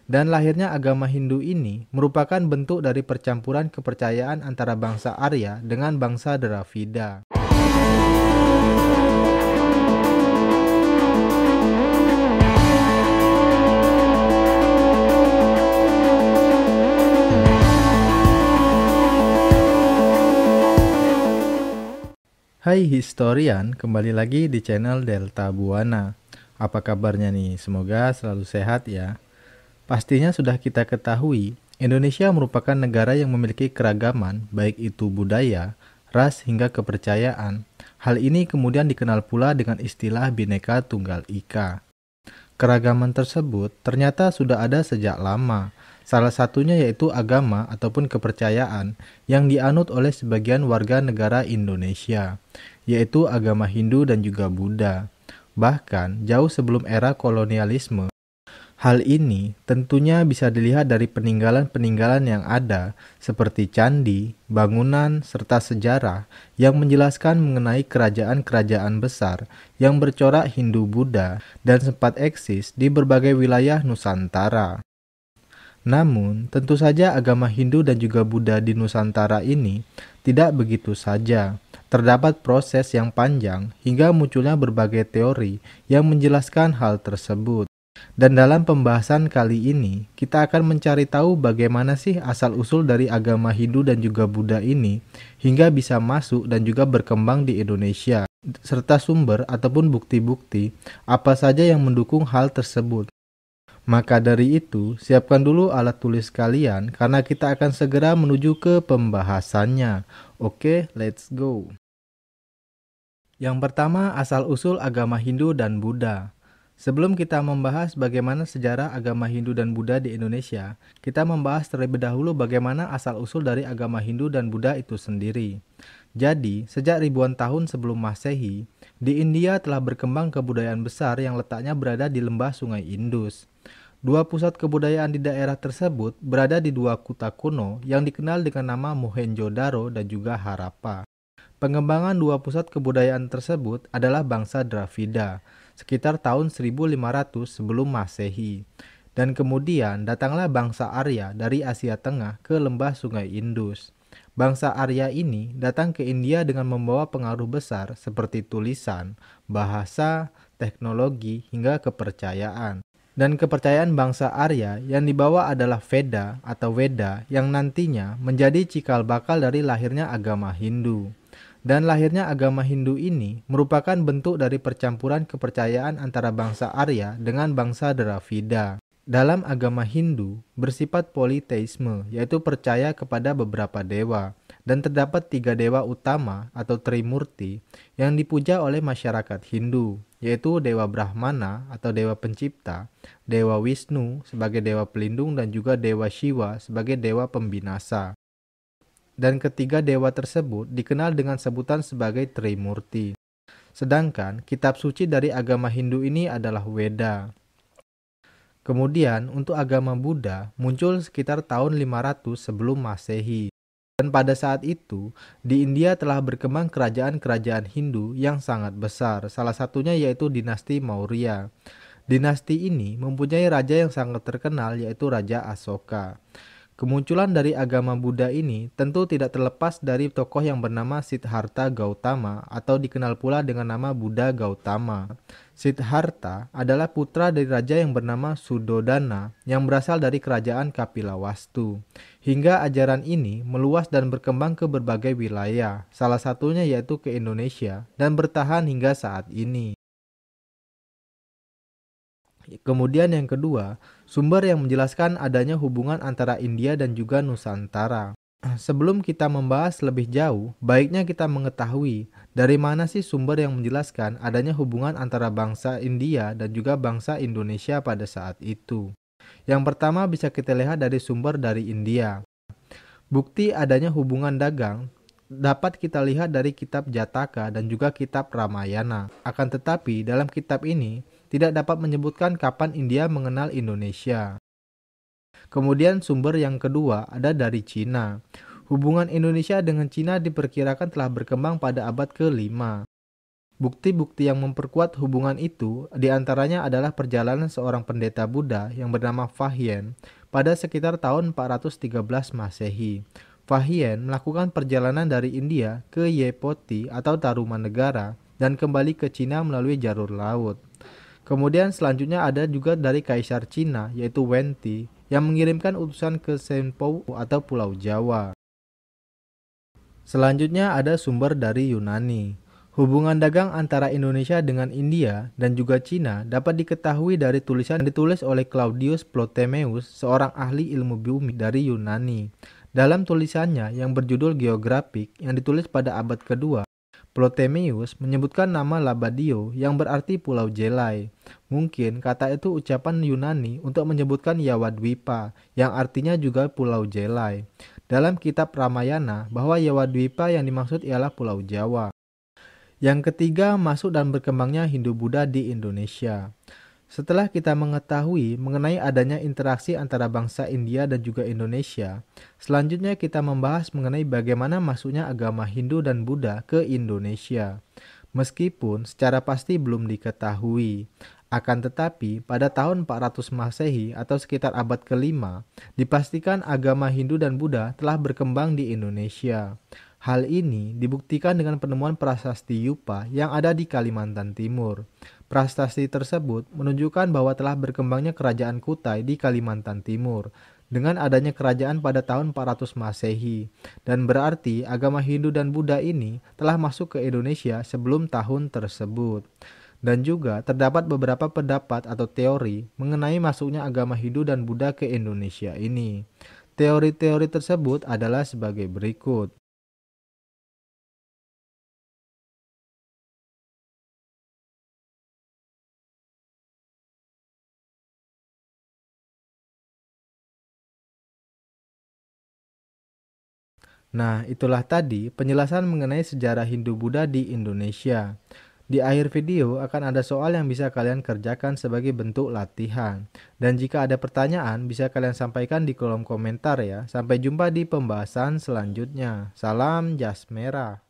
Dan lahirnya agama Hindu ini merupakan bentuk dari percampuran kepercayaan antara bangsa Arya dengan bangsa Dravida. Hai historian, kembali lagi di channel Delta Buana. Apa kabarnya nih? Semoga selalu sehat ya. Pastinya sudah kita ketahui, Indonesia merupakan negara yang memiliki keragaman, baik itu budaya, ras, hingga kepercayaan. Hal ini kemudian dikenal pula dengan istilah Bhinneka Tunggal Ika. Keragaman tersebut ternyata sudah ada sejak lama. Salah satunya yaitu agama ataupun kepercayaan yang dianut oleh sebagian warga negara Indonesia, yaitu agama Hindu dan juga Buddha. Bahkan jauh sebelum era kolonialisme. Hal ini tentunya bisa dilihat dari peninggalan-peninggalan yang ada, seperti candi, bangunan, serta sejarah yang menjelaskan mengenai kerajaan-kerajaan besar yang bercorak Hindu-Buddha dan sempat eksis di berbagai wilayah Nusantara. Namun, tentu saja agama Hindu dan juga Buddha di Nusantara ini tidak begitu saja. Terdapat proses yang panjang hingga munculnya berbagai teori yang menjelaskan hal tersebut. Dan dalam pembahasan kali ini, kita akan mencari tahu bagaimana sih asal-usul dari agama Hindu dan juga Buddha ini hingga bisa masuk dan juga berkembang di Indonesia, serta sumber ataupun bukti-bukti apa saja yang mendukung hal tersebut. Maka dari itu, siapkan dulu alat tulis kalian karena kita akan segera menuju ke pembahasannya. Oke, let's go. Yang pertama, asal-usul agama Hindu dan Buddha. Sebelum kita membahas bagaimana sejarah agama Hindu dan Buddha di Indonesia, kita membahas terlebih dahulu bagaimana asal-usul dari agama Hindu dan Buddha itu sendiri. Jadi, sejak ribuan tahun sebelum Masehi, di India telah berkembang kebudayaan besar yang letaknya berada di lembah Sungai Indus. Dua pusat kebudayaan di daerah tersebut berada di dua kota kuno yang dikenal dengan nama Mohenjo-daro dan juga Harappa. Pengembangan dua pusat kebudayaan tersebut adalah bangsa Dravida, sekitar tahun 1500 sebelum Masehi. Dan kemudian datanglah bangsa Arya dari Asia Tengah ke lembah Sungai Indus. Bangsa Arya ini datang ke India dengan membawa pengaruh besar seperti tulisan, bahasa, teknologi, hingga kepercayaan. Dan kepercayaan bangsa Arya yang dibawa adalah Veda atau Weda yang nantinya menjadi cikal bakal dari lahirnya agama Hindu. Dan lahirnya agama Hindu ini merupakan bentuk dari percampuran kepercayaan antara bangsa Arya dengan bangsa Dravida. Dalam agama Hindu bersifat politeisme, yaitu percaya kepada beberapa dewa. Dan terdapat 3 dewa utama atau Trimurti yang dipuja oleh masyarakat Hindu, yaitu Dewa Brahmana atau Dewa Pencipta, Dewa Wisnu sebagai Dewa Pelindung dan juga Dewa Shiva sebagai Dewa Pembinasa. Dan ketiga dewa tersebut dikenal dengan sebutan sebagai Trimurti. Sedangkan kitab suci dari agama Hindu ini adalah Weda. Kemudian untuk agama Buddha muncul sekitar tahun 500 sebelum Masehi. Dan pada saat itu, di India telah berkembang kerajaan-kerajaan Hindu yang sangat besar, salah satunya yaitu dinasti Maurya. Dinasti ini mempunyai raja yang sangat terkenal yaitu Raja Asoka. Kemunculan dari agama Buddha ini tentu tidak terlepas dari tokoh yang bernama Siddhartha Gautama atau dikenal pula dengan nama Buddha Gautama. Siddhartha adalah putra dari raja yang bernama Suddhodana yang berasal dari kerajaan Kapilawastu. Hingga ajaran ini meluas dan berkembang ke berbagai wilayah, salah satunya yaitu ke Indonesia dan bertahan hingga saat ini. Kemudian yang kedua, sumber yang menjelaskan adanya hubungan antara India dan juga Nusantara. Sebelum kita membahas lebih jauh, baiknya kita mengetahui dari mana sih sumber yang menjelaskan adanya hubungan antara bangsa India dan juga bangsa Indonesia pada saat itu. Yang pertama bisa kita lihat dari sumber dari India. Bukti adanya hubungan dagang dapat kita lihat dari kitab Jataka dan juga kitab Ramayana. Akan tetapi dalam kitab ini tidak dapat menyebutkan kapan India mengenal Indonesia. Kemudian sumber yang kedua ada dari Cina. Hubungan Indonesia dengan Cina diperkirakan telah berkembang pada abad ke-5. Bukti-bukti yang memperkuat hubungan itu diantaranya adalah perjalanan seorang pendeta Buddha yang bernama Fahien pada sekitar tahun 413 Masehi. Fahien melakukan perjalanan dari India ke Yepoti atau Tarumanegara dan kembali ke Cina melalui jalur laut. Kemudian selanjutnya ada juga dari Kaisar Cina yaitu Wenti yang mengirimkan utusan ke Senpou atau Pulau Jawa. Selanjutnya ada sumber dari Yunani. Hubungan dagang antara Indonesia dengan India dan juga Cina dapat diketahui dari tulisan yang ditulis oleh Claudius Ptolemeus, seorang ahli ilmu bumi dari Yunani. Dalam tulisannya yang berjudul Geographic yang ditulis pada abad kedua, Ptolemeus menyebutkan nama Labadio yang berarti Pulau Jelai. Mungkin kata itu ucapan Yunani untuk menyebutkan Yawadwipa yang artinya juga Pulau Jelai. Dalam kitab Ramayana bahwa Yawadwipa yang dimaksud ialah Pulau Jawa. Yang ketiga, masuk dan berkembangnya Hindu-Buddha di Indonesia. Setelah kita mengetahui mengenai adanya interaksi antara bangsa India dan juga Indonesia, selanjutnya kita membahas mengenai bagaimana masuknya agama Hindu dan Buddha ke Indonesia. Meskipun secara pasti belum diketahui, akan tetapi pada tahun 400 Masehi atau sekitar abad kelima, dipastikan agama Hindu dan Buddha telah berkembang di Indonesia. Hal ini dibuktikan dengan penemuan prasasti Yupa yang ada di Kalimantan Timur. Prasasti tersebut menunjukkan bahwa telah berkembangnya kerajaan Kutai di Kalimantan Timur dengan adanya kerajaan pada tahun 400 Masehi, dan berarti agama Hindu dan Buddha ini telah masuk ke Indonesia sebelum tahun tersebut. Dan juga terdapat beberapa pendapat atau teori mengenai masuknya agama Hindu dan Buddha ke Indonesia ini. Teori-teori tersebut adalah sebagai berikut. Nah, itulah tadi penjelasan mengenai sejarah Hindu-Buddha di Indonesia. Di akhir video akan ada soal yang bisa kalian kerjakan sebagai bentuk latihan. Dan jika ada pertanyaan, bisa kalian sampaikan di kolom komentar ya. Sampai jumpa di pembahasan selanjutnya. Salam jas merah.